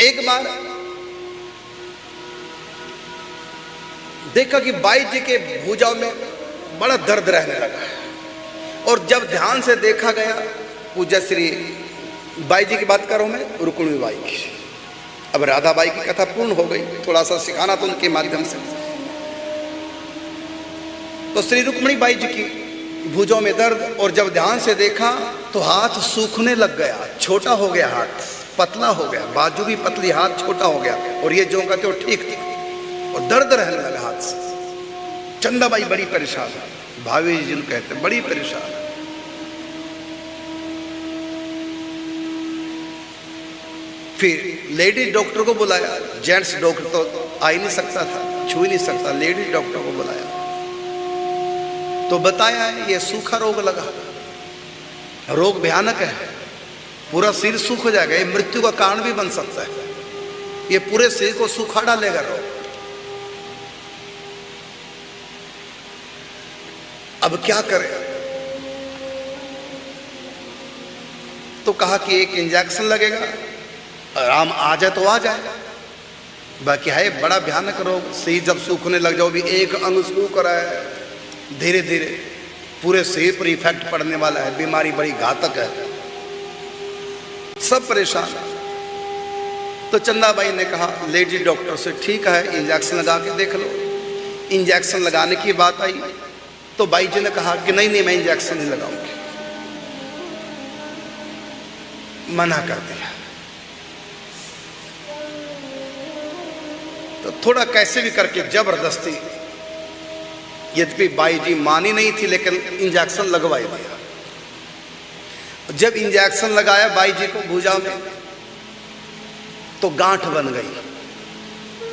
एक बार देखा कि बाई जी के भुजाओं में बड़ा दर्द रहने लगा, और जब ध्यान से देखा गया, पूज्य श्री बाई जी की बात कर रहा हूं मैं, रुक्मिणी बाई की। अब राधा बाई की कथा पूर्ण हो गई, थोड़ा सा सिखाना तो उनके माध्यम से। तो श्री रुक्मिणी बाई जी की भुजाओं में दर्द, और जब ध्यान से देखा तो हाथ सूखने लग गया, छोटा हो गया, हाथ पतला हो गया, बाजू भी पतली, हाथ छोटा हो गया, और ये जो कहते हो ठीक थी, और दर्द रहने लगा हाथ से। चंदाबाई बड़ी परेशान है, भाभी जी कहते हैं बड़ी परेशान। फिर लेडीज डॉक्टर को बुलाया, जेंट्स डॉक्टर तो आ ही नहीं सकता था, छू ही नहीं सकता, लेडीज डॉक्टर को बुलाया तो बताया ये सूखा रोग लगा, रोग भयानक है, पूरा सिर सूख हो जाएगा, ये मृत्यु का कारण भी बन सकता है, ये पूरे शरीर को सूखा डालेगा रोग। अब क्या करें? तो कहा कि एक इंजेक्शन लगेगा, आराम आ जाए तो आ जाए, बाकी है बड़ा भयानक रोग, शरीर जब सूखने लग जाओ, भी एक अंग सूख रहा है, धीरे धीरे पूरे शरीर पर इफेक्ट पड़ने वाला है, बीमारी बड़ी घातक है, सब परेशान। तो चंदाबाई ने कहा लेडी डॉक्टर से, ठीक है इंजेक्शन लगा के देख लो। इंजेक्शन लगाने की बात आई तो बाई जी ने कहा कि नहीं नहीं, मैं इंजेक्शन नहीं लगाऊंगी, मना कर दिया। तो थोड़ा कैसे भी करके जबरदस्ती, यद्यपि बाई जी मानी नहीं थी, लेकिन इंजेक्शन लगवा दिया। जब इंजेक्शन लगाया बाई जी को भुजा में, तो गांठ बन गई,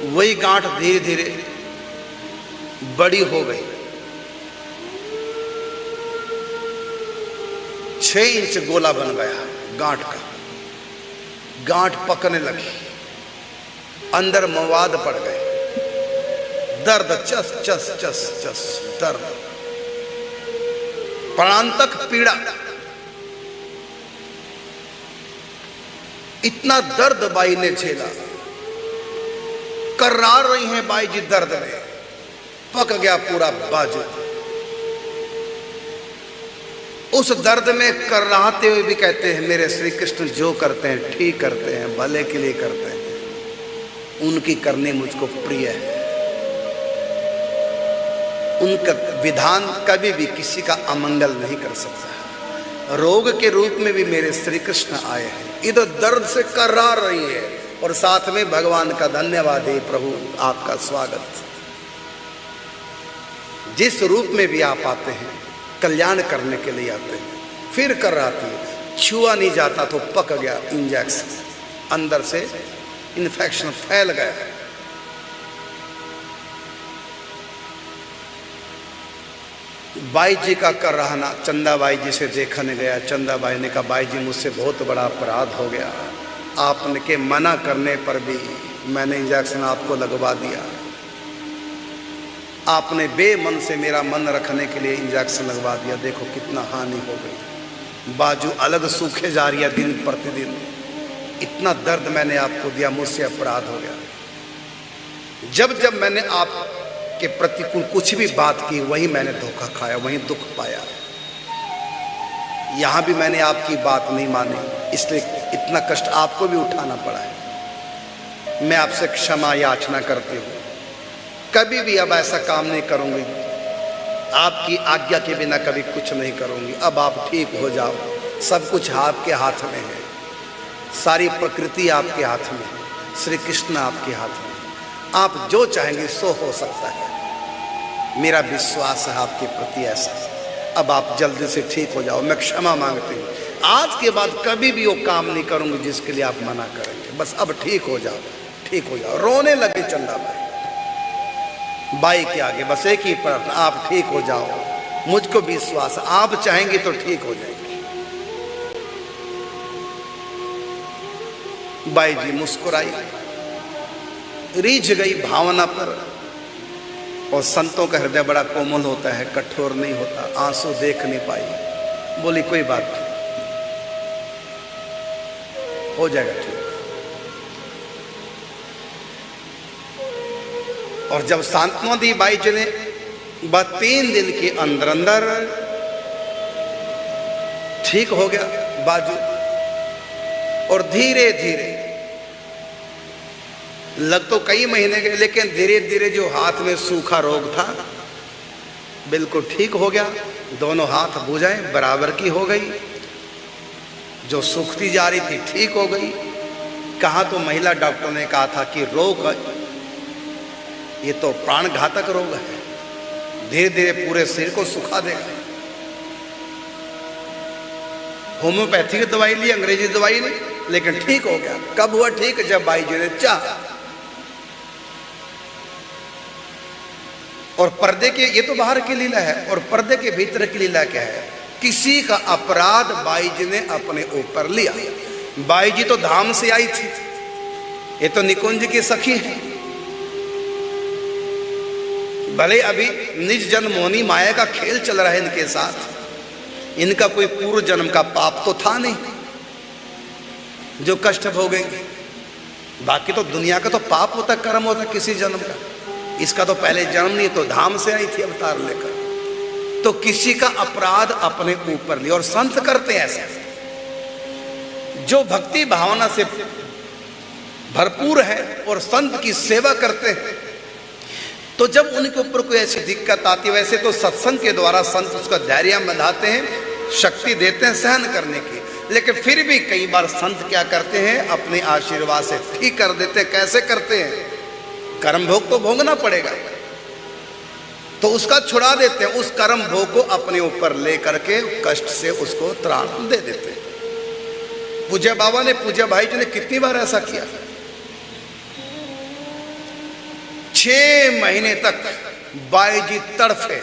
वही गांठ धीरे धीरे बड़ी हो गई, 6 इंच गोला बन गया गांठ का, गांठ पकने लगी, अंदर मवाद पड़ गए, दर्द चस चस चस चस दर्द, प्राणांतक पीड़ा, इतना दर्द बाई ने झेला, कर्रार रही हैं बाई जी दर्द में, पक गया पूरा बाजू। उस दर्द में कर्राते हुए भी कहते हैं मेरे श्री कृष्ण जो करते हैं ठीक करते हैं, भले के लिए करते हैं, उनकी करनी मुझको प्रिय है, उनका विधान कभी भी किसी का अमंगल नहीं कर सकता। रोग के रूप में भी मेरे श्री कृष्ण आए हैं, इधर दर्द से कर्रार रही है, और साथ में भगवान का धन्यवाद है प्रभु आपका स्वागत। जिस रूप में भी आप आते हैं कल्याण करने के लिए आते हैं, फिर कर्राती है, छुआ नहीं जाता तो पक गया इंजेक्शन, अंदर से इन्फेक्शन फैल गया। बाई जी का कर रहना चंदाबाई जी से देखने गया। चंदाबाई ने कहा बाई जी मुझसे बहुत बड़ा अपराध हो गया, आपने के मना करने पर भी मैंने इंजेक्शन आपको लगवा दिया, आपने बेमन से मेरा मन रखने के लिए इंजेक्शन लगवा दिया, देखो कितना हानि हो गई, बाजू अलग सूखे जा रही है दिन प्रतिदिन, इतना दर्द मैंने आपको दिया, मुझसे अपराध हो गया। जब जब मैंने आपके प्रतिकूल कुछ भी बात की वही मैंने धोखा खाया, वही दुख पाया, यहां भी मैंने आपकी बात नहीं मानी, इसलिए इतना कष्ट आपको भी उठाना पड़ा है। मैं आपसे क्षमा याचना करती हूँ, कभी भी अब ऐसा काम नहीं करूंगी, आपकी आज्ञा के बिना कभी कुछ नहीं करूंगी। अब आप ठीक हो जाओ, सब कुछ आपके हाथ में है, सारी प्रकृति आपके हाथ में है, श्री कृष्ण आपके हाथ में है, आप जो चाहेंगे सो हो सकता है, मेरा विश्वास है आपके प्रति ऐसा। अब आप जल्दी से ठीक हो जाओ, मैं क्षमा मांगती हूँ, आज के बाद कभी भी वो काम नहीं करूंगी जिसके लिए आप मना करेंगे, बस अब ठीक हो जाओ, ठीक हो जाओ। रोने लगे चंदाबाई, बाई के आगे बस एक ही प्रार्थना, आप ठीक हो जाओ, मुझको विश्वास आप चाहेंगे तो ठीक हो जाएंगे। बाई जी मुस्कुराई, रीझ गई भावना पर, और संतों का हृदय बड़ा कोमल होता है, कठोर नहीं होता, आंसू देख नहीं पाई, बोली कोई बात नहीं, हो जाएगा ठीक। और जब सांत्वना दी बाई जी ने, बस 3 दिन के अंदर अंदर ठीक हो गया बाजू। और धीरे धीरे लग तो कई महीने गए, लेकिन धीरे धीरे जो हाथ में सूखा रोग था बिल्कुल ठीक हो गया। दोनों हाथ भुजाएं बराबर की हो गई, जो सूखती जा रही थी ठीक हो गई। कहा तो महिला डॉक्टर ने कहा था कि रोग ये तो प्राण घातक रोग है, धीरे धीरे पूरे शरीर को सुखा देगा। होम्योपैथी की दवाई ली, अंग्रेजी दवाई ली, लेकिन ठीक हो गया। कब हुआ ठीक? जब बाई जी ने चाहा। और पर्दे के, ये तो बाहर की लीला है, और पर्दे के भीतर की लीला क्या है? किसी का अपराध बाई जी ने अपने ऊपर लिया। बाई जी तो धाम से आई थी, ये तो निकुंज की सखी है। भले अभी निज जन्म मोनी माया का खेल चल रहा है इनके साथ, इनका कोई पूर्व जन्म का पाप तो था नहीं जो कष्ट भोगेंगे। बाकी तो दुनिया का तो पाप होता, कर्म होता किसी जन्म का। इसका तो पहले जन्म नहीं, तो धाम से आई थी अवतार लेकर। तो किसी का अपराध अपने ऊपर लिया। और संत करते हैं ऐसा, जो भक्ति भावना से भरपूर है और संत की सेवा करते हैं, तो जब उनके ऊपर कोई ऐसी दिक्कत आती है, वैसे तो सत्संग के द्वारा संत उसका धैर्य बंधाते हैं, शक्ति देते हैं सहन करने की। लेकिन फिर भी कई बार संत क्या करते हैं, अपने आशीर्वाद से ठीक कर देते हैं। कैसे करते हैं? कर्म भोग तो भोगना पड़ेगा, तो उसका छुड़ा देते हैं। उस कर्म भोग को अपने ऊपर लेकर के कष्ट से उसको त्राण दे देते हैं। पूज्य बाबा ने, पूज्य भाई जी ने कितनी बार ऐसा किया। 6 महीने तक बाई जी तड़फे,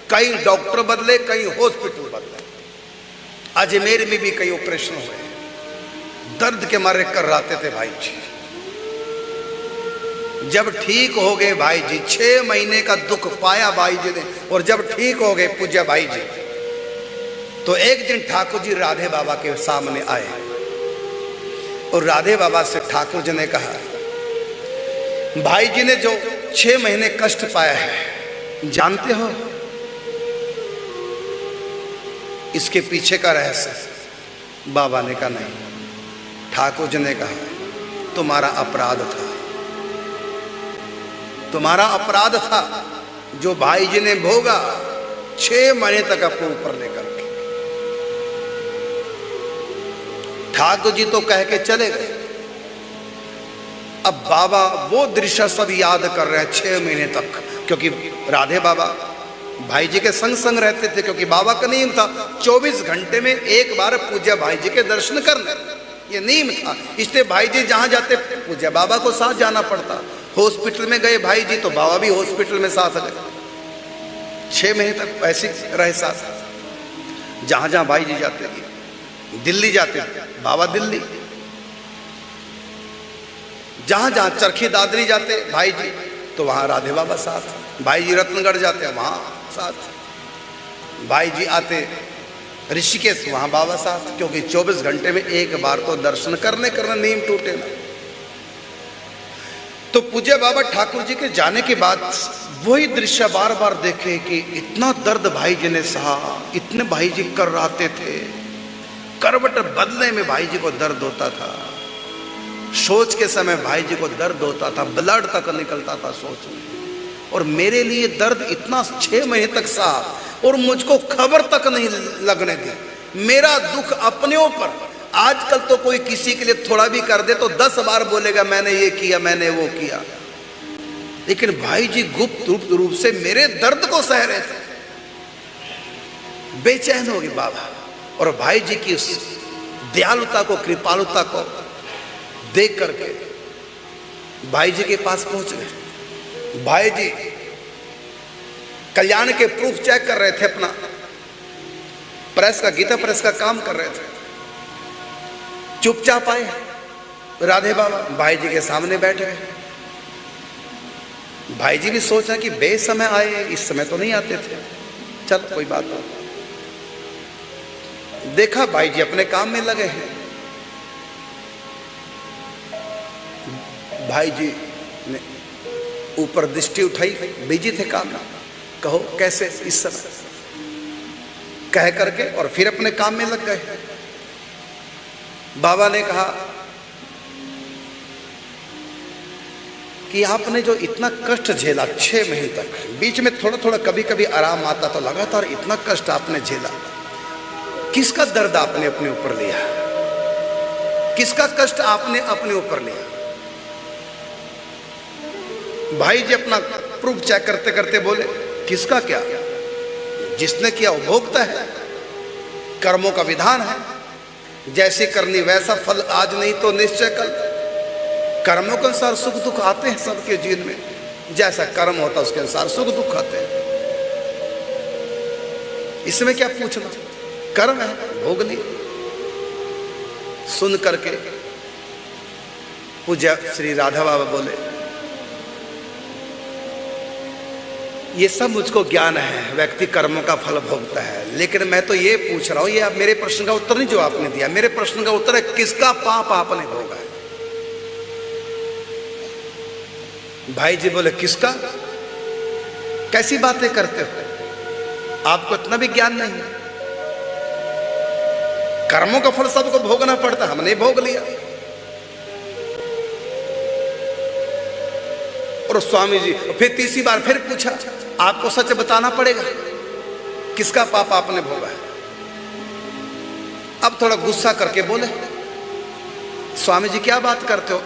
कई डॉक्टर बदले, कई हॉस्पिटल बदले, अजमेर में भी कई ऑपरेशन हुए, दर्द के मारे कर्राते थे भाई जी। जब ठीक हो गए भाई जी, 6 महीने का दुख पाया भाई जी ने, और जब ठीक हो गए पूज्य भाई जी, तो एक दिन ठाकुर जी राधे बाबा के सामने आए, और राधे बाबा से ठाकुर जी ने कहा, भाई जी ने जो 6 महीने कष्ट पाया है, जानते हो इसके पीछे का रहस्य? बाबा ने कहा नहीं। ठाकुर जी ने कहा, तुम्हारा अपराध था, तुम्हारा अपराध था जो भाई जी ने भोगा 6 महीने तक अपने ऊपर लेकर के। ठाकुर जी तो कह के चले गए। अब बाबा वो दृश्य सब याद कर रहे हैं 6 महीने तक, क्योंकि राधे बाबा भाई जी के संग संग रहते थे, क्योंकि बाबा का नियम था 24 घंटे में एक बार पूज्य भाई जी के दर्शन करने, ये नियम था। इसलिए भाई जी जहां जाते पूज्य बाबा को साथ जाना पड़ता। हॉस्पिटल में गए भाई जी तो बाबा भी हॉस्पिटल में साथ गए। 6 महीने तक ऐसे रहे साथ। जहां जहां भाई जी जाते थे, दिल्ली जाते बाबा दिल्ली, जहां जहां चरखी दादरी जाते भाई जी तो वहां राधे बाबा साथ। भाई जी रत्नगढ़ जाते वहां साथ। भाई जी आते ऋषिकेश, वहां बाबा साथ, क्योंकि 24 घंटे में एक बार तो दर्शन करने नियम टूटे ना। तो पूज्य बाबा ठाकुर जी के जाने के बाद वही दृश्य बार बार देखे कि इतना दर्द भाई जी ने सहा, इतने भाई जी कर रहे थे, करवट बदलने में भाई जी को दर्द होता था, सोच के समय भाई जी को दर्द होता था, ब्लड तक निकलता था सोच में। और मेरे लिए दर्द इतना 6 महीने तक सहा, और मुझको खबर तक नहीं लगने दी। मेरा दुख अपने ऊपर। आजकल तो कोई किसी के लिए थोड़ा भी कर दे तो 10 बार बोलेगा मैंने ये किया, मैंने वो किया, लेकिन भाई जी गुप्त रूप से मेरे दर्द को सह रहे थे। बेचैन हो गए बाबा, और भाई जी की उस दयालुता को, कृपालुता को देख करके भाई जी के पास पहुंच गए। भाई जी कल्याण के प्रूफ चेक कर रहे थे, अपना प्रेस का, गीता प्रेस का काम कर रहे थे। चुपचाप आए राधे बाबा, भाई जी के सामने बैठ गए। भाई जी भी सोचा कि बेसमय आए, इस समय तो नहीं आते थे, चल कोई बात नहीं। देखा भाई जी अपने काम में लगे हैं। भाई जी ने ऊपर दृष्टि उठाई, बिजी थे काम में। कहो कैसे इस समय, कह करके और फिर अपने काम में लग गए। बाबा ने कहा कि आपने जो इतना कष्ट झेला 6 महीने तक, बीच में थोड़ा थोड़ा कभी कभी आराम आता तो लगातार इतना कष्ट आपने झेला, किसका दर्द आपने अपने ऊपर लिया, किसका कष्ट आपने अपने ऊपर लिया? भाई जी अपना प्रूफ चेक करते करते बोले, किसका क्या? जिसने किया वो भोगता है, कर्मों का विधान है, जैसी करनी वैसा फल, आज नहीं तो निश्चय कल। कर्मों के अनुसार सुख दुख आते हैं सबके जीवन में, जैसा कर्म होता है उसके अनुसार सुख दुख आते हैं। इसमें क्या पूछना, कर्म है, भोग नहीं। सुन करके पूज्य श्री राधा बाबा बोले, ये सब मुझको ज्ञान है, व्यक्ति कर्मों का फल भोगता है, लेकिन मैं तो ये पूछ रहा हूं, ये आप मेरे प्रश्न का उत्तर नहीं जो आपने दिया, मेरे प्रश्न का उत्तर है किसका पाप आपने भोगा है? भाई जी बोले किसका? कैसी बातें करते हो, आपको इतना भी ज्ञान नहीं। कर्मों का फल सबको भोगना पड़ता, हमने भोग लिया। और स्वामी जी फिर तीसरी बार फिर पूछा, आपको सच बताना पड़ेगा किसका पाप आपने भोगा है। अब थोड़ा गुस्सा करके बोले, स्वामी जी क्या बात करते हो,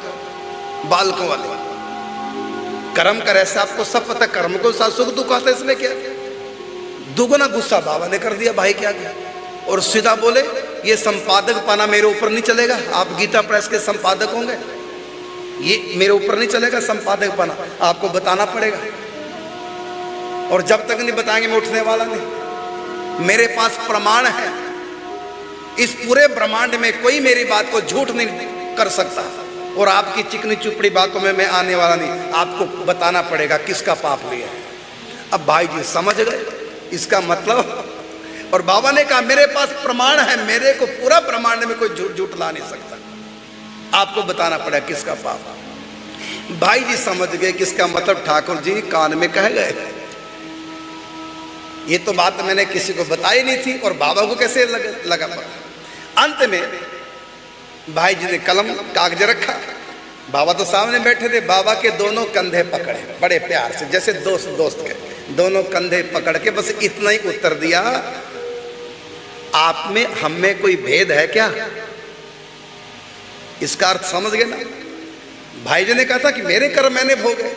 बालकों वाले, कर्म करे ऐसे आपको सब पता, कर्म को साथ सुख दुख आता है, इसमें क्या? दुगुना गुस्सा बाबा ने कर दिया भाई के आगे, और सीधा बोले, ये संपादक पाना मेरे ऊपर नहीं चलेगा, आप गीता प्रेस के संपादक होंगे, ये मेरे ऊपर नहीं चलेगा संपादक पाना, आपको बताना पड़ेगा, और जब तक नहीं बताएंगे मैं उठने वाला नहीं। मेरे पास प्रमाण है, इस पूरे ब्रह्मांड में कोई मेरी बात को झूठ नहीं कर सकता, और आपकी चिकनी चुपड़ी बातों में मैं आने वाला नहीं, आपको बताना पड़ेगा किसका पाप लिया है। अब भाई जी समझ गए इसका मतलब, और बाबा ने कहा मेरे पास प्रमाण है, मेरे को पूरा ब्रह्मांड में कोई झूठ ला नहीं सकता, आपको बताना पड़ेगा किसका पाप। भाई जी समझ गए किसका मतलब, ठाकुर जी कान में कह गए, ये तो बात मैंने किसी को बताई नहीं थी, और बाबा को कैसे लगा पता। अंत में भाई जी ने कलम कागज रखा, बाबा तो सामने बैठे थे, बाबा के दोनों कंधे पकड़े बड़े प्यार से, जैसे दोस्त के दोनों कंधे पकड़ के बस इतना ही उत्तर दिया, आप में हम में कोई भेद है क्या? इसका अर्थ समझ गए ना? भाई जी ने कहा था कि मेरे कर्म मैंने भोगे,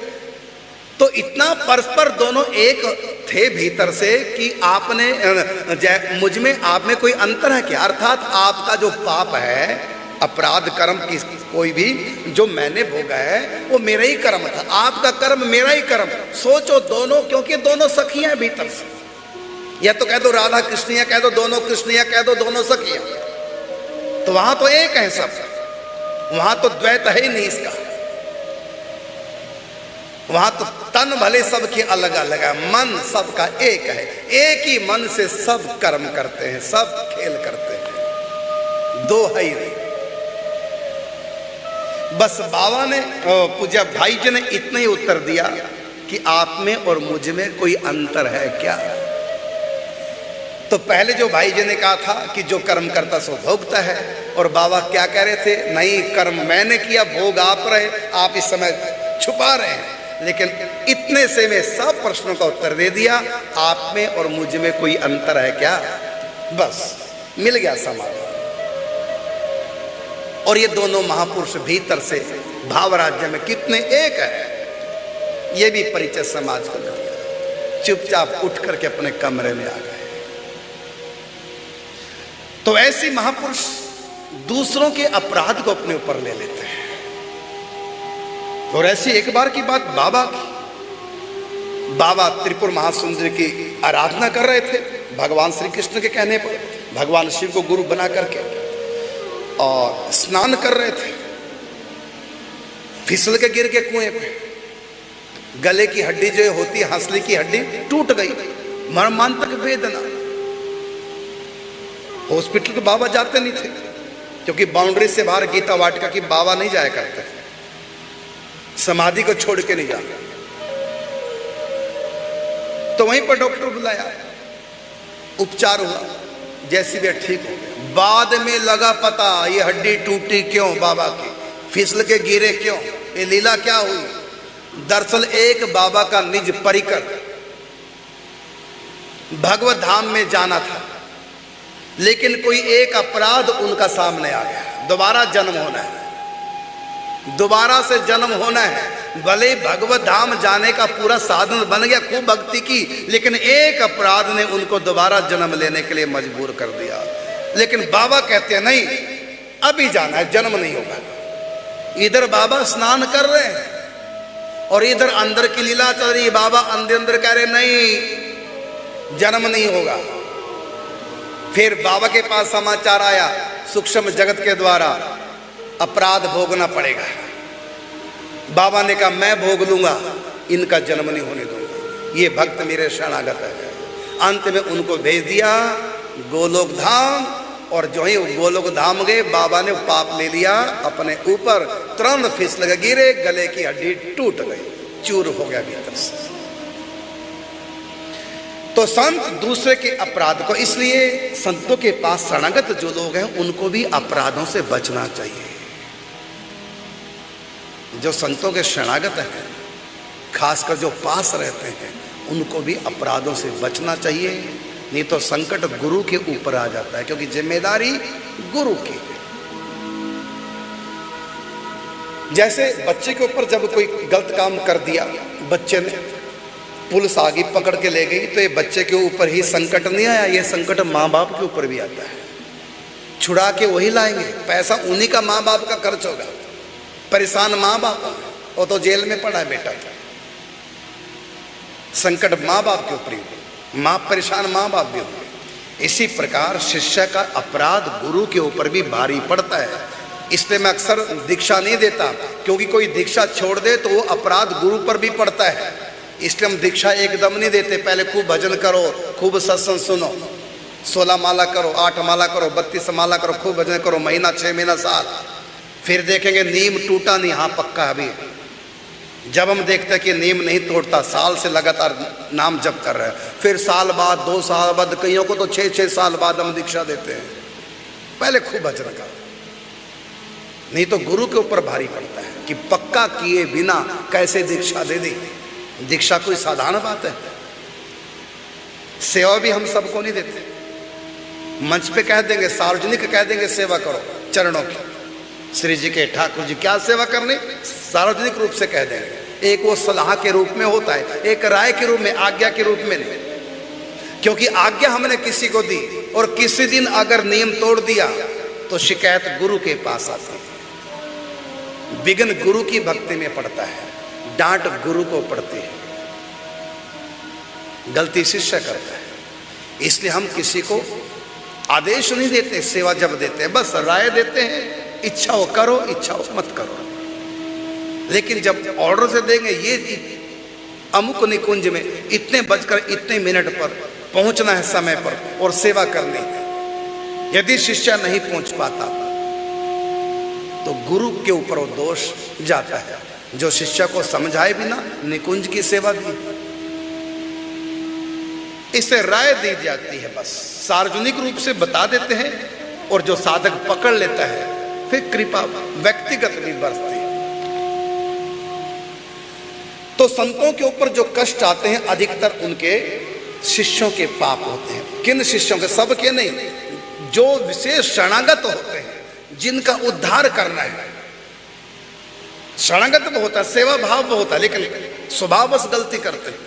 तो इतना परस्पर दोनों एक थे भीतर से कि आपने मुझ में आप में कोई अंतर है क्या? अर्थात आपका जो पाप है, अपराध कर्म की कोई भी जो मैंने भोगा है वो मेरा ही कर्म था, आपका कर्म मेरा ही कर्म। सोचो दोनों, क्योंकि दोनों सखियां हैं भीतर से, या तो कह दो राधा कृष्णिया, कह दो दोनों कृष्णिया, कह दो दोनों सखियां, तो वहां तो एक है सब, वहां तो द्वैत है ही नहीं इसका, वहां तो तन भले सबके अलग अलग है, मन सबका एक है, एक ही मन से सब कर्म करते हैं, सब खेल करते हैं, दो है ही नहीं। बस बाबा ने, पूज्य भाई जी ने इतना ही उत्तर दिया कि आप में और मुझ में कोई अंतर है क्या? तो पहले जो भाई जी ने कहा था कि जो कर्म करता सो भोगता है, और बाबा क्या कह रहे थे, नहीं कर्म मैंने किया, भोग आप रहे, आप इस समय छुपा रहे हैं। लेकिन इतने से मैं सब प्रश्नों का उत्तर दे दिया, आप में और मुझ में कोई अंतर है क्या? बस मिल गया समाधान। और ये दोनों महापुरुष भीतर से भाव राज्य में कितने एक है, ये भी परिचय समाज को दिया। चुपचाप उठ करके अपने कमरे में आ गए। तो ऐसे महापुरुष दूसरों के अपराध को अपने ऊपर ले लेते हैं। और ऐसी एक बार की बात बाबा की, बाबा त्रिपुर महासुंदरी की आराधना कर रहे थे भगवान श्री कृष्ण के कहने पर, भगवान शिव को गुरु बना करके, और स्नान कर रहे थे, फिसल के गिर के कुएं पे, गले की हड्डी जो होती है हंसली की हड्डी टूट गई, मर्मांतक वेदना। हॉस्पिटल के बाबा जाते नहीं थे, क्योंकि बाउंड्री से बाहर गीता वाटिका की बाबा नहीं जाया करते, समाधि को छोड़ के नहीं जाते। तो वहीं पर डॉक्टर बुलाया, उपचार हुआ, जैसी भी ठीक हो गया। बाद में लगा पता ये हड्डी टूटी क्यों, बाबा की फिसल के गिरे क्यों, ये लीला क्या हुई। दरअसल एक बाबा का निज परिकर भगवत धाम में जाना था, लेकिन कोई एक अपराध उनका सामने आ गया। दोबारा जन्म होना है, दोबारा से जन्म होना है। भले भगवत धाम जाने का पूरा साधन बन गया, खूब भक्ति की, लेकिन एक अपराध ने उनको दोबारा जन्म लेने के लिए मजबूर कर दिया। लेकिन बाबा कहते हैं नहीं, अभी जाना है, जन्म नहीं होगा। इधर बाबा स्नान कर रहे हैं और इधर अंदर की लीला चल रही है। बाबा अंदर कह रहे नहीं, जन्म नहीं होगा। फिर बाबा के पास समाचार आया सूक्ष्म जगत के द्वारा, अपराध भोगना पड़ेगा। बाबा ने कहा मैं भोग लूंगा, इनका जन्म नहीं होने दूंगा, ये भक्त मेरे शरणागत है। अंत में उनको भेज दिया गोलोक धाम, और जो ही गोलोक धाम गए, बाबा ने पाप ले लिया अपने ऊपर, तुरंत फिसल गए, गिरे, गले की हड्डी टूट गई, चूर हो गया भीतर से। तो संत दूसरे के अपराध को, इसलिए संतों के पास शरणागत जो लोग हैं उनको भी अपराधों से बचना चाहिए। जो संतों के शरणागत हैं, खासकर जो पास रहते हैं, उनको भी अपराधों से बचना चाहिए, नहीं तो संकट गुरु के ऊपर आ जाता है, क्योंकि जिम्मेदारी गुरु की है। जैसे बच्चे के ऊपर जब कोई गलत काम कर दिया, बच्चे ने, पुलिस आ गई पकड़ के ले गई, तो ये बच्चे के ऊपर ही संकट नहीं आया, ये संकट माँ बाप के ऊपर भी आता है। छुड़ा के वही लाएंगे, पैसा उन्हीं का माँ बाप का खर्च होगा, परेशान माँ बाप, वो तो जेल में पड़ा है बेटा। संकट माँ बाप के ऊपर ही, माँ परेशान, माँ बाप भी होंगे। इसी प्रकार शिष्य का अपराध गुरु के ऊपर भी भारी पड़ता है। इसलिए मैं अक्सर दीक्षा नहीं देता, क्योंकि कोई दीक्षा छोड़ दे तो वो अपराध गुरु पर भी पड़ता है। इसलिए हम दीक्षा एकदम नहीं देते। पहले खूब भजन करो, खूब सत्संग सुनो, 16 माला करो, 8 माला करो, 32 माला करो, खूब भजन करो, महीना, 6 महीना, साल, फिर देखेंगे नीम टूटा नहीं, हाँ पक्का अभी। जब हम देखते हैं कि नीम नहीं तोड़ता, साल से लगातार नाम जप कर रहे हैं, फिर साल बाद, 2 साल बाद, कईयों को तो 6-6 साल बाद हम दीक्षा देते हैं। पहले खूब भजन करो, नहीं तो गुरु के ऊपर भारी पड़ता है कि पक्का किए बिना कैसे दीक्षा दे दी। दीक्षा कोई साधारण बात है। सेवा भी हम सबको नहीं देते, मंच पे कह देंगे, सार्वजनिक कह देंगे सेवा करो चरणों की, श्री जी के, ठाकुर जी, क्या सेवा करनी, सार्वजनिक रूप से कह देंगे। एक वो सलाह के रूप में होता है, एक राय के रूप में, आज्ञा के रूप में नहीं। क्योंकि आज्ञा हमने किसी को दी और किसी दिन अगर नियम तोड़ दिया तो शिकायत गुरु के पास आती है, विघ्न गुरु की भक्ति में पड़ता है, डांट गुरु को पड़ती है, गलती शिष्य करता है। इसलिए हम किसी को आदेश नहीं देते, सेवा जब देते हैं बस राय देते हैं, इच्छा हो करो, इच्छा हो मत करो। लेकिन जब ऑर्डर से देंगे ये अमुक निकुंज में इतने बजकर इतने मिनट पर पहुंचना है समय पर और सेवा करनी है, यदि शिष्य नहीं पहुंच पाता तो गुरु के ऊपर वो दोष जाता है, जो शिष्य को समझाए बिना निकुंज की सेवा दी। इसे राय दी जाती है, बस सार्वजनिक रूप से बता देते हैं, और जो साधक पकड़ लेता है फिर कृपा व्यक्तिगत भी बरसती है। तो संतों के ऊपर जो कष्ट आते हैं अधिकतर उनके शिष्यों के पाप होते हैं। किन शिष्यों के? सब के नहीं, जो विशेष शरणागत होते हैं, जिनका उद्धार करना है। शरणागत तो होता है, सेवा भाव में होता है, लेकिन स्वभाववश गलती करते हैं।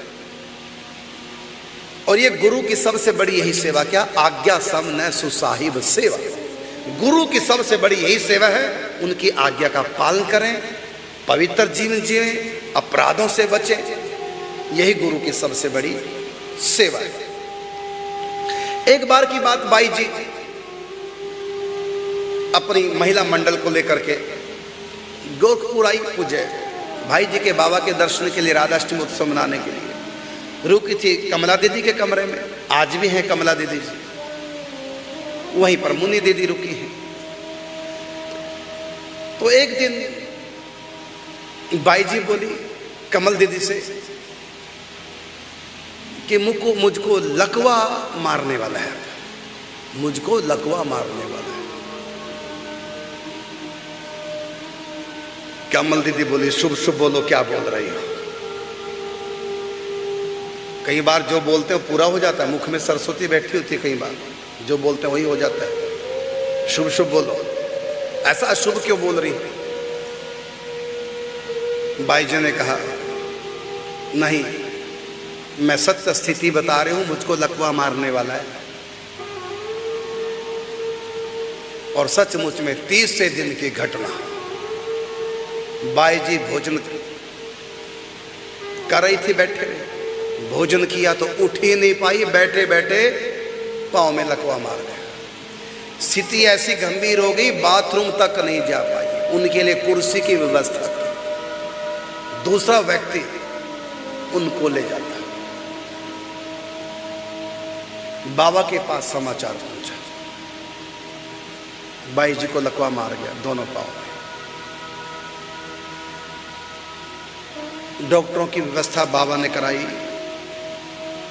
और ये गुरु की सबसे बड़ी यही सेवा, क्या? आज्ञा सम न सुसाहिब सेवा। गुरु की सबसे बड़ी यही सेवा है, उनकी आज्ञा का पालन करें, पवित्र जीवन जिएं, अपराधों से बचें। यही गुरु की सबसे बड़ी सेवा है। एक बार की बात, बाई जी अपनी महिला मंडल को लेकर के गोरखपुर आई पूजे भाई जी के बाबा के दर्शन के लिए, राधाष्टमी उत्सव मनाने के लिए रुकी थी कमला दीदी के कमरे में। आज भी हैं कमला दीदी जी, वहीं पर मुन्नी दीदी रुकी है। तो एक दिन बाई जी बोली कमल दीदी से कि मुझको लकवा मारने वाला है, मुझको लकवा मारने वाला है। कमल दीदी बोली शुभ शुभ बोलो, क्या बोल रही हो? कई बार जो बोलते हो पूरा हो जाता है, मुख में सरस्वती बैठी होती है, कई बार जो बोलते हैं वही हो जाता है। शुभ शुभ बोलो, ऐसा अशुभ क्यों बोल रही? बाई जी ने कहा नहीं, मैं सत्य स्थिति बता रही हूं, मुझको लकवा मारने वाला है। और सचमुच में 30 दिन की घटना, बाई जी भोजन कर रही थी, बैठे रहे, भोजन किया तो उठ ही नहीं पाई, बैठे बैठे पांव में लकवा मार गया। स्थिति ऐसी गंभीर हो गई, बाथरूम तक नहीं जा पाई। उनके लिए कुर्सी की व्यवस्था की, दूसरा व्यक्ति उनको ले जाता। बाबा के पास समाचार पहुंचा, बाई जी को लकवा मार गया दोनों पांव में। डॉक्टरों की व्यवस्था बाबा ने कराई,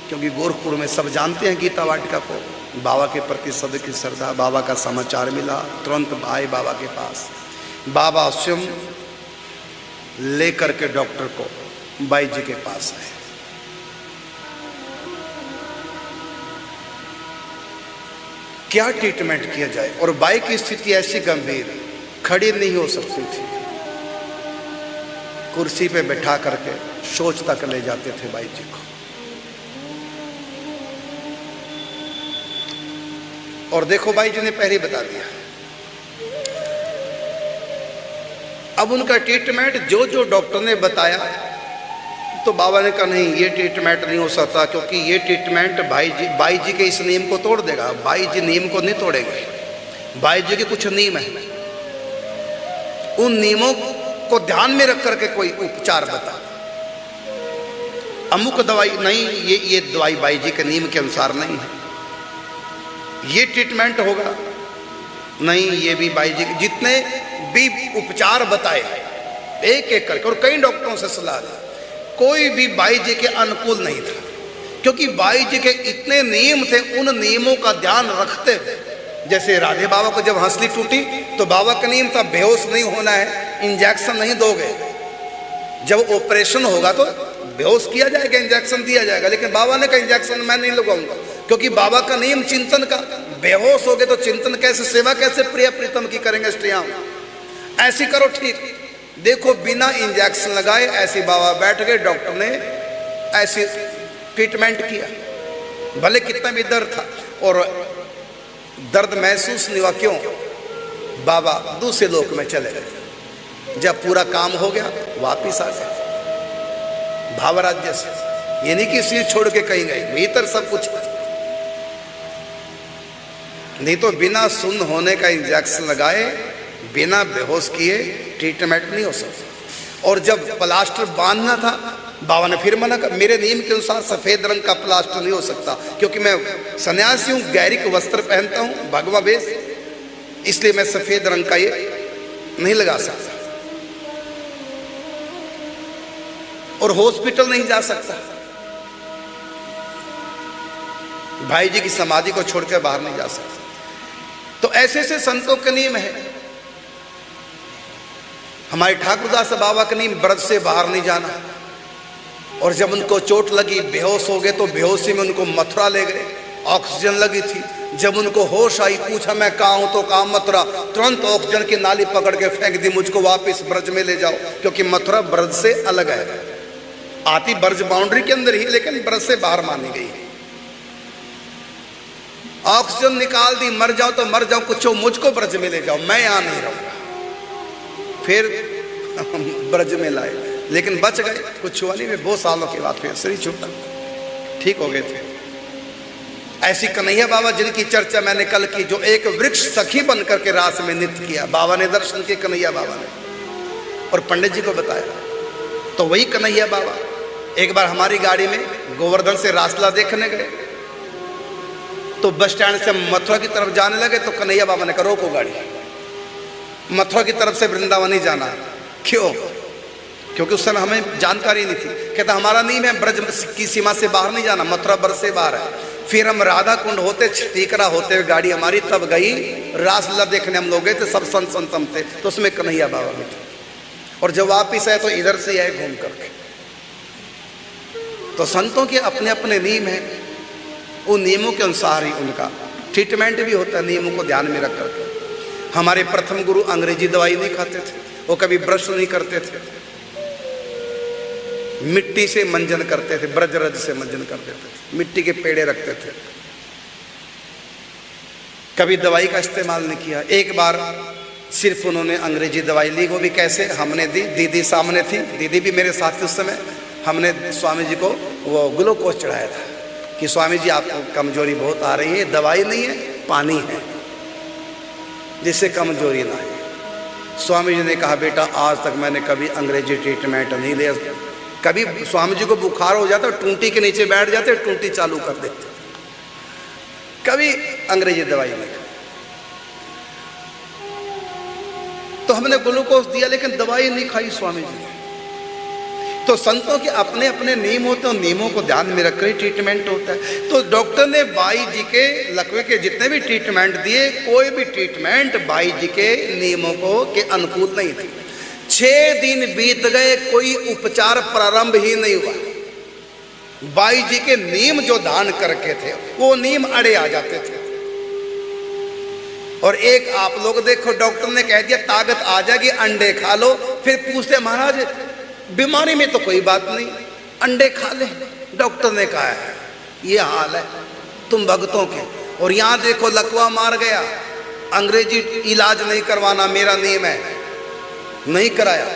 क्योंकि गोरखपुर में सब जानते हैं गीता वाटिका को, बाबा के प्रति सबकी श्रद्धा। बाबा का समाचार मिला, तुरंत आए बाबा के पास। बाबा स्वयं लेकर के डॉक्टर को बाई जी के पास आए। क्या ट्रीटमेंट किया जाए? और बाई की स्थिति ऐसी गंभीर, खड़ी नहीं हो सकती थी, कुर्सी पे बैठा करके शौच तक ले जाते थे बाई जी को। और देखो बाई जी ने पहले ही बता दिया। अब उनका ट्रीटमेंट जो जो डॉक्टर ने बताया, तो बाबा ने कहा नहीं, ये ट्रीटमेंट नहीं हो सकता, क्योंकि ये ट्रीटमेंट बाई जी के इस नियम को तोड़ देगा। बाई जी नियम को नहीं तोड़ेंगे, बाई जी के कुछ नियम है, उन नियमों को ध्यान में रख करके कोई उपचार बता। अमुक दवाई नहीं, ये दवाई बाई जी के नियम के अनुसार नहीं है, ये ट्रीटमेंट होगा नहीं, ये भी बाई जी के जितने भी उपचार बताए एक एक करके, और कई डॉक्टरों से सलाह ली, कोई भी बाई जी के अनुकूल नहीं था, क्योंकि बाई जी के इतने नियम थे। उन नियमों का ध्यान रखते हुए, जैसे राधे बाबा को जब हंसली टूटी तो बाबा का नियम था बेहोश नहीं होना है, इंजेक्शन नहीं दोगे, जब ऑपरेशन होगा तो बेहोश किया जाएगा, इंजेक्शन दिया जाएगा। लेकिन बाबा ने कहा इंजेक्शन मैं नहीं लगाऊंगा, क्योंकि बाबा का नियम चिंतन का, बेहोश हो गए तो चिंतन कैसे, सेवा कैसे प्रिय प्रीतम की करेंगे स्त्रियां, ऐसी करो ठीक। देखो बिना इंजेक्शन लगाए ऐसे बाबा बैठ गए, डॉक्टर ने ऐसी ट्रीटमेंट किया, भले कितना भी दर्द था, और दर्द महसूस नहीं हुआ। क्यों? बाबा दूसरे लोक में चले गए। जब पूरा काम हो गया वापिस आ गए भावराज्य से। ये नहीं कि सिर छोड़ के कहीं गए, भीतर सब कुछ। नहीं तो बिना सुन्न होने का इंजेक्शन लगाए, बिना बेहोश किए ट्रीटमेंट नहीं हो सकता। और जब प्लास्टर बांधना था, बाबा ने फिर मना कर, मेरे नियम के अनुसार सफेद रंग का प्लास्टर नहीं हो सकता, क्योंकि मैं सन्यासी हूं, गैरिक वस्त्र पहनता हूं, भगवा वेश, इसलिए मैं सफेद रंग का ये नहीं लगा सकता। और हॉस्पिटल नहीं जा सकता, भाई जी की समाधि को छोड़कर बाहर नहीं जा सकता। तो ऐसे ऐसे संतों के नियम है। हमारे ठाकुरदास बाबा का नियम, व्रत से बाहर नहीं जाना। और जब उनको चोट लगी, बेहोश हो गए, तो बेहोशी में उनको मथुरा ले गए, ऑक्सीजन लगी थी। जब उनको होश आई, पूछा मैं कहाँ हूं, तो कहाँ मथुरा। तुरंत ऑक्सीजन की नाली पकड़ के फेंक दी, मुझको वापस ब्रज में ले जाओ, क्योंकि मथुरा ब्रज से अलग है, आती ब्रज बाउंड्री के अंदर ही, लेकिन ब्रज से बाहर मानी गई। ऑक्सीजन निकाल दी, मर जाओ तो मर जाओ, कुछ मुझको ब्रज में ले जाओ, मैं यहां नहीं रहूंगा। फिर ब्रज में लाए, लेकिन बच गए। कुछ हुआ नहीं, 2 सालों के बाद फिर शरीर छूटा, ठीक हो गए थे। ऐसी कन्हैया बाबा जिनकी चर्चा मैंने कल की, जो एक वृक्ष सखी बन करके रास में नृत्य किया, बाबा ने दर्शन किए कन्हैया बाबा ने, और पंडित जी को बताया। तो वही कन्हैया बाबा एक बार हमारी गाड़ी में गोवर्धन से रासला देखने गए, तो बस स्टैंड से मथुरा की तरफ जाने लगे, तो कन्हैया बाबा ने कहा रोको गाड़ी, मथुरा की तरफ से वृंदावन ही जाना। क्यों? क्योंकि उस समय हमें जानकारी नहीं थी। कहता हमारा नियम है ब्रज की सीमा से बाहर नहीं जाना, मथुरा ब्रज से बाहर है। फिर हम राधा कुंड होते टीकरा होते हुए गाड़ी हमारी तब गई, रासलीला देखने हम लोग गए थे, सब संत संतम थे, तो उसमें कन्हैया बाबा भी थे। और जब वापिस आए तो इधर से आए घूम करके। तो संतों के अपने अपने नियम हैं, उन नियमों के अनुसार ही उनका ट्रीटमेंट भी होता है, नियमों को ध्यान में रख करके। हमारे प्रथम गुरु अंग्रेजी दवाई नहीं खाते थे, वो कभी ब्रश नहीं करते थे, मिट्टी से मंजन करते थे, ब्रजरज से मंजन कर देते थे, मिट्टी के पेड़े रखते थे, कभी दवाई का इस्तेमाल नहीं किया। एक बार सिर्फ उन्होंने अंग्रेजी दवाई ली, वो भी कैसे, हमने दी, दीदी सामने थी, दीदी भी मेरे साथ थी उस समय। हमने स्वामी जी को वो ग्लूकोज चढ़ाया था कि स्वामी जी आपको कमजोरी बहुत आ रही है, दवाई नहीं है पानी है जिससे कमजोरी ना आए। स्वामी जी ने कहा बेटा आज तक मैंने कभी अंग्रेजी ट्रीटमेंट नहीं लिया। कभी स्वामी जी को बुखार हो जाता टूंटी के नीचे बैठ जाते, टूंटी चालू कर देते, कभी अंग्रेजी दवाई नहीं। तो हमने ग्लूकोज दिया लेकिन दवाई नहीं खाई स्वामी जी ने। तो संतों के अपने अपने नियम होते हैं, नियमों को ध्यान में रखकर ट्रीटमेंट होता है। तो डॉक्टर ने बाई जी के लकवे के जितने भी ट्रीटमेंट दिए, कोई भी ट्रीटमेंट बाई जी के नियमों को के अनुकूल नहीं थी। 6 दिन बीत गए, कोई उपचार प्रारंभ ही नहीं हुआ। बाई जी के नियम जो दान करके थे वो नियम अड़े आ जाते थे। और एक आप लोग देखो, डॉक्टर ने कह दिया ताकत आ जाएगी, अंडे खा लो। फिर पूछते महाराज बीमारी में तो कोई बात नहीं, अंडे खा ले, डॉक्टर ने कहा है। ये हाल है तुम भक्तों के। और यहां देखो लकवा मार गया, अंग्रेजी इलाज नहीं करवाना मेरा नियम है, नहीं कराया।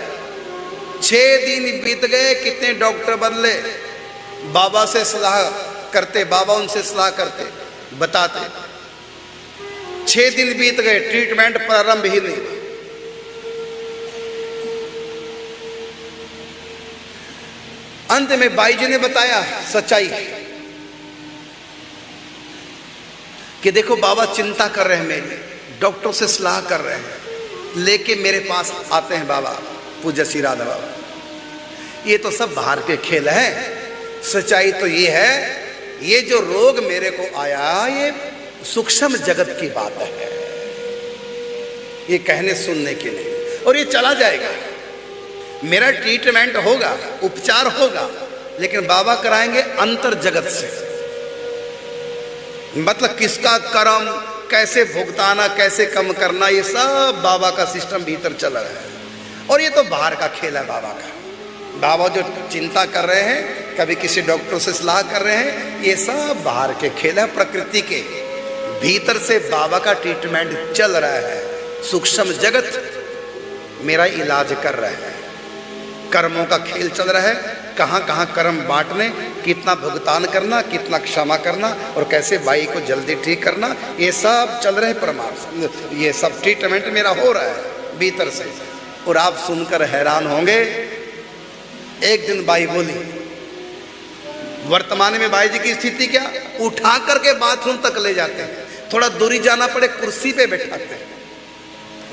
6 दिन बीत गए, कितने डॉक्टर बदले, बाबा से सलाह करते, बाबा उनसे सलाह करते, बताते। 6 दिन बीत गए, ट्रीटमेंट प्रारंभ ही नहीं। अंत में बाई जी ने बताया सच्चाई कि देखो बाबा चिंता कर रहे हैं मेरी, डॉक्टर से सलाह कर रहे हैं, लेके मेरे पास आते हैं बाबा पूज्य श्री राधा बाबा। ये तो सब बाहर के खेल है, सच्चाई तो ये है, ये जो रोग मेरे को आया ये सूक्ष्म जगत की बात है, ये कहने सुनने के लिए, और ये चला जाएगा। मेरा ट्रीटमेंट होगा, उपचार होगा, लेकिन बाबा कराएंगे अंतर जगत से। मतलब किसका कर्म कैसे भुगताना, कैसे कम करना, ये सब बाबा का सिस्टम भीतर चल रहा है। और ये तो बाहर का खेल है बाबा का। बाबा जो चिंता कर रहे हैं, कभी किसी डॉक्टर से सलाह कर रहे हैं, ये सब बाहर के खेल है, प्रकृति के। भीतर से बाबा का ट्रीटमेंट चल रहा है, सूक्ष्म जगत मेरा इलाज कर रहा है, कर्मों का खेल चल रहा है, कहाँ कहाँ कर्म बांटने, कितना भुगतान करना, कितना क्षमा करना, और कैसे बाई को जल्दी ठीक करना, ये सब चल रहे परमार्थ। ये सब ट्रीटमेंट मेरा हो रहा है भीतर से। और आप सुनकर हैरान होंगे, एक दिन बाई बोली, वर्तमान में बाई जी की स्थिति क्या, उठा करके बाथरूम तक ले जाते हैं, थोड़ा दूरी जाना पड़े कुर्सी पे बैठाते हैं,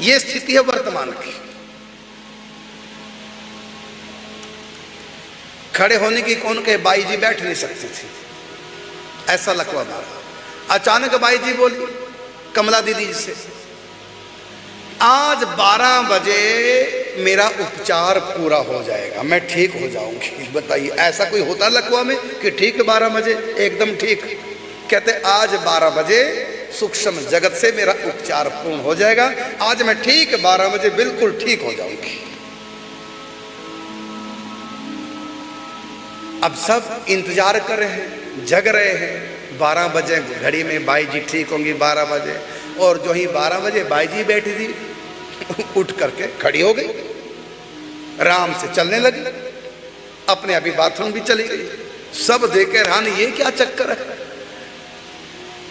ये स्थिति है वर्तमान की। खड़े होने की कौन कहे, बाई जी बैठ नहीं सकती थी, ऐसा लकवा मारा। अचानक बाई जी बोली कमला दीदी जी से, आज 12 बजे मेरा उपचार पूरा हो जाएगा, मैं ठीक हो जाऊंगी। बताइए ऐसा कोई होता लकवा में कि ठीक 12 बजे एकदम ठीक? कहते आज 12 बजे सूक्ष्म जगत से मेरा उपचार पूर्ण हो जाएगा, आज मैं ठीक 12 बजे बिल्कुल ठीक हो जाऊंगी। अब सब इंतजार कर रहे हैं, जग रहे हैं, 12 बजे घड़ी में बाई जी ठीक होंगी 12 बजे। और जो ही 12 बजे बाई जी बैठी थी, उठ करके खड़ी हो गई, आराम से चलने लगी, अपने अभी बाथरूम भी चली गई। सब देखे हैरान, ये क्या चक्कर है?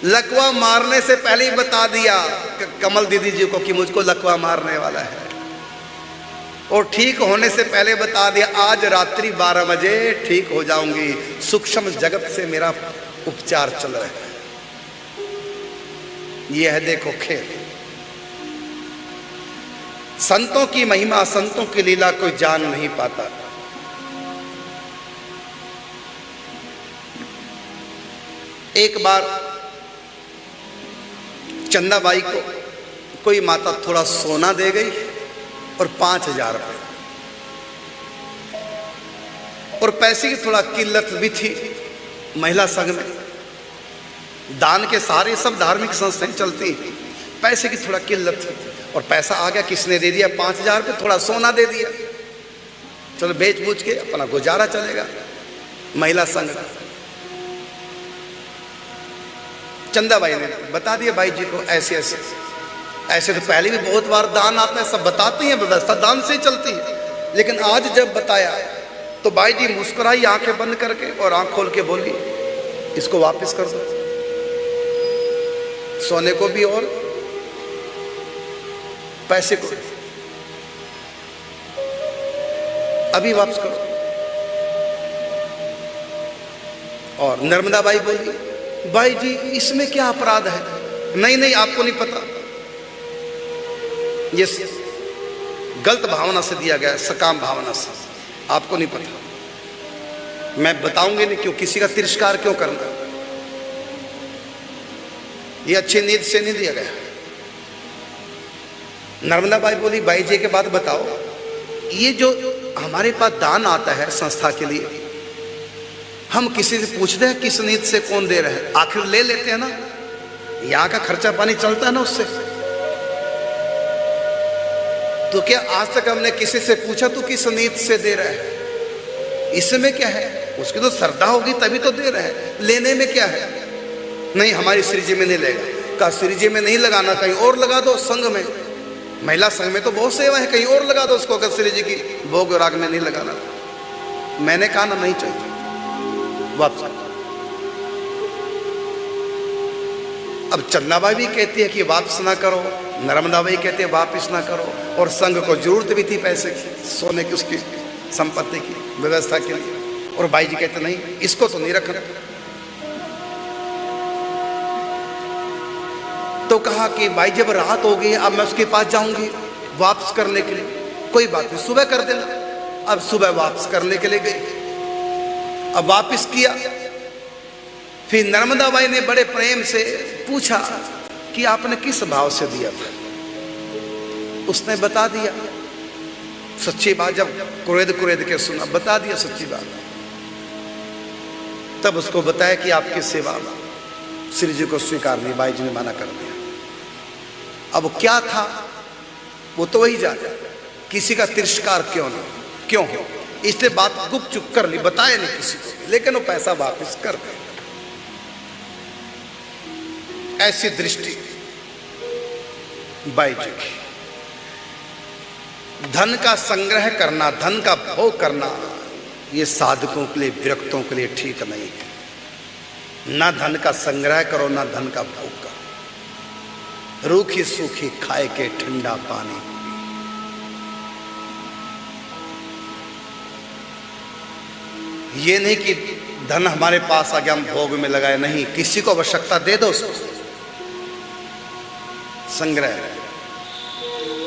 लकवा मारने से पहले ही बता दिया कमल दीदी जी को कि मुझको लकवा मारने वाला है, और ठीक होने से पहले बता दिया आज रात्रि 12 बजे ठीक हो जाऊंगी, सूक्ष्म जगत से मेरा उपचार चल रहा है। यह है देखो खेल। संतों की महिमा, संतों की लीला कोई जान नहीं पाता। एक बार चंदाबाई को कोई माता थोड़ा सोना दे गई और 5,000 रुपये, और पैसे की थोड़ा किल्लत भी थी महिला संघ में। दान के सारे सब धार्मिक संस्थाएं चलती, पैसे की थोड़ा किल्लत थी और पैसा आ गया, किसने दे दिया? 5,000 रुपये, थोड़ा सोना दे दिया, चलो बेच बूझ के अपना गुजारा चलेगा महिला संघ का। चंदाबाई ने बता दिया भाई जी को ऐसे ऐसे ऐसे। तो पहले भी बहुत बार दान आता है, सब बताते हैं, व्यवस्था दान से ही चलती है, लेकिन आज जब बताया तो बाई जी मुस्कुराई आंखें बंद करके और आंख खोल के बोली, इसको वापस कर दो, सोने को भी और पैसे को अभी वापस करो। और नर्मदा बाई बोली, भाई जी इसमें क्या अपराध है? नहीं नहीं, आपको नहीं पता, ये गलत भावना से दिया गया, सकाम भावना से, आपको नहीं पता। मैं बताऊंगी नहीं क्यों, किसी का तिरस्कार क्यों करना, ये अच्छी नीयत से नहीं दिया गया। नर्मदा बाई बोली, भाई जी के बाद बताओ, ये जो हमारे पास दान आता है संस्था के लिए, हम किसी से पूछते हैं किस नीयत से कौन दे रहे हैं? आखिर ले लेते हैं ना, यहां का खर्चा पानी चलता है ना उससे। तो क्या आज तक हमने किसी से पूछा तो किस नीयत से दे रहा है? इसमें क्या है? उसकी तो श्रद्धा होगी तभी तो दे रहे हैं, लेने में क्या है? नहीं, हमारी श्री जी में नहीं लेगा। कहा श्री जी में नहीं लगाना, कहीं और लगा दो, संघ में, महिला संघ में तो बहुत सेवा है, कहीं और लगा दो उसको, अगर श्री जी की भोग राग में नहीं लगाना। मैंने कहा ना, नहीं चाहिए, वापस। अब चंदाबाई भी कहती है कि वापस ना करो, नर्मदा बाई कहती है वापस ना करो, और संघ को जरूरत भी थी पैसे की, सोने की, उसकी संपत्ति की व्यवस्था के लिए, और बाई जी कहते नहीं, इसको तो नहीं रखना। तो कहा कि भाई जब रात हो गई, अब मैं उसके पास जाऊंगी वापस करने के लिए, कोई बात नहीं, सुबह कर देना। अब सुबह वापस करने के लिए गई, अब वापस किया। फिर नर्मदा बाई ने बड़े प्रेम से पूछा कि आपने किस भाव से दिया था? उसने बता दिया सच्ची बात, जब कुरेद कुरेद के सुना, बता दिया सच्ची बात। तब उसको बताया कि आपकी सेवा श्री जी को स्वीकार नहीं, बाई जी ने मना कर दिया। अब क्या था वो तो वही जाने, किसी का तिरस्कार क्यों नहीं, क्यों हो, इसलिए बात गुप्त चुप कर ली, बताया नहीं किसी को, लेकिन वो पैसा वापस कर दे। ऐसी दृष्टि बाई जी की। धन का संग्रह करना, धन का भोग करना, ये साधकों के लिए, विरक्तों के लिए ठीक नहीं है। ना धन का संग्रह करो, ना धन का भोग करो। रूखी सूखी खाए के ठंडा पानी। ये नहीं कि धन हमारे पास आ गया हम भोग में लगाए, नहीं, किसी को आवश्यकता दे दो, उसको संग्रह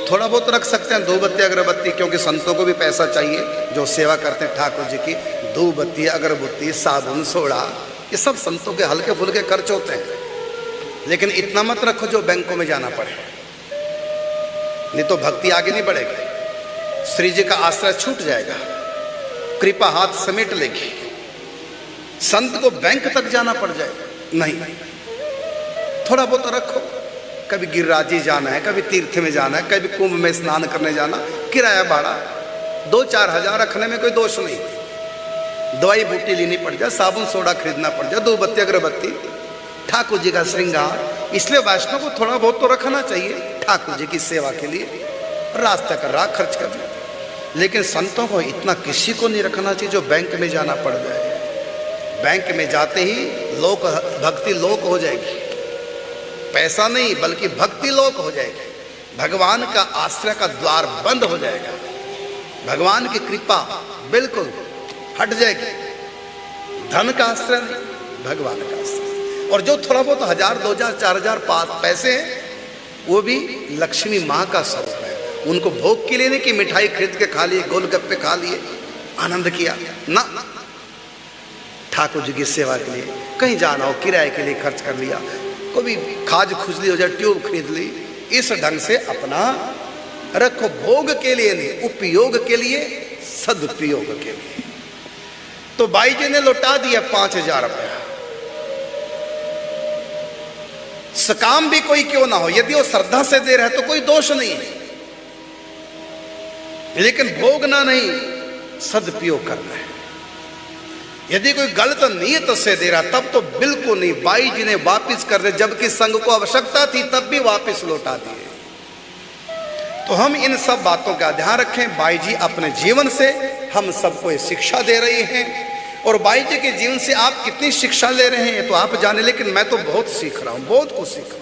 थोड़ा बहुत रख सकते हैं, धूपबत्ती अगरबत्ती, क्योंकि संतों को भी पैसा चाहिए जो सेवा करते हैं ठाकुर जी की। धूपबत्ती अगरबत्ती साबुन सोडा, ये सब संतों के हल्के फुल्के खर्च होते हैं, लेकिन इतना मत रखो जो बैंकों में जाना पड़े, नहीं तो भक्ति आगे नहीं बढ़ेगी, श्री जी का आश्रय छूट जाएगा, कृपा हाथ समेट लेगी, संत को बैंक तक जाना पड़ जाएगा। नहीं, थोड़ा बहुत रखो, कभी गिरिराजी जाना है, कभी तीर्थ में जाना है, कभी कुंभ में स्नान करने जाना, किराया भाड़ा 2-4 हजार रखने में कोई दोष नहीं। दवाई बूटी लेनी पड़ जाए, साबुन सोडा खरीदना पड़ जाए, धूपबत्ती अगरबत्ती, ठाकुर जी का श्रृंगार, इसलिए वैष्णव को थोड़ा बहुत तो रखना चाहिए ठाकुर जी की सेवा के लिए, रास्ता कर रहा खर्च कर रहा। लेकिन संतों को इतना किसी को नहीं रखना चाहिए जो बैंक में जाना पड़ जाए। बैंक में जाते ही लोक भक्ति लोक हो जाएगी, पैसा नहीं बल्कि भक्ति लोक हो जाएगी, भगवान का आश्रय का द्वार बंद हो जाएगा, भगवान की कृपा बिल्कुल हट जाएगी। धन का आश्रय नहीं, भगवान का आश्रय। और जो थोड़ा बहुत 1000, 2000, 4000 पैसे हैं, वो भी लक्ष्मी माँ का स्वरूप है। उनको भोग के लिए नहीं कि मिठाई खरीद के खा लिए, गोलगप्पे खा लिए, आनंद किया, ना, ठाकुर जी की सेवा के लिए, कहीं जाना हो किराए के लिए खर्च कर लिया, कभी खाज खुजली हो जाए ट्यूब खरीद ली, इस ढंग से अपना रखो, भोग के लिए नहीं, उपयोग के लिए, सदुपयोग के लिए। तो बाई जी ने लौटा दिया 5,000 रुपया। सकाम भी कोई क्यों ना हो, यदि वो श्रद्धा से दे रहे तो कोई दोष नहीं है, लेकिन भोगना नहीं, सदुपयोग करना है। यदि कोई गलत नियत से दे रहा तब तो बिल्कुल नहीं। बाई जी ने वापिस कर दे, जबकि संघ को आवश्यकता थी तब भी वापिस लौटा दिए। तो हम इन सब बातों का ध्यान रखें। बाई जी अपने जीवन से हम सबको शिक्षा दे रही हैं, और बाई जी के जीवन से आप कितनी शिक्षा ले रहे हैं तो आप जाने, लेकिन मैं तो बहुत सीख रहा हूं, बहुत कुछ सीख रहा हूं।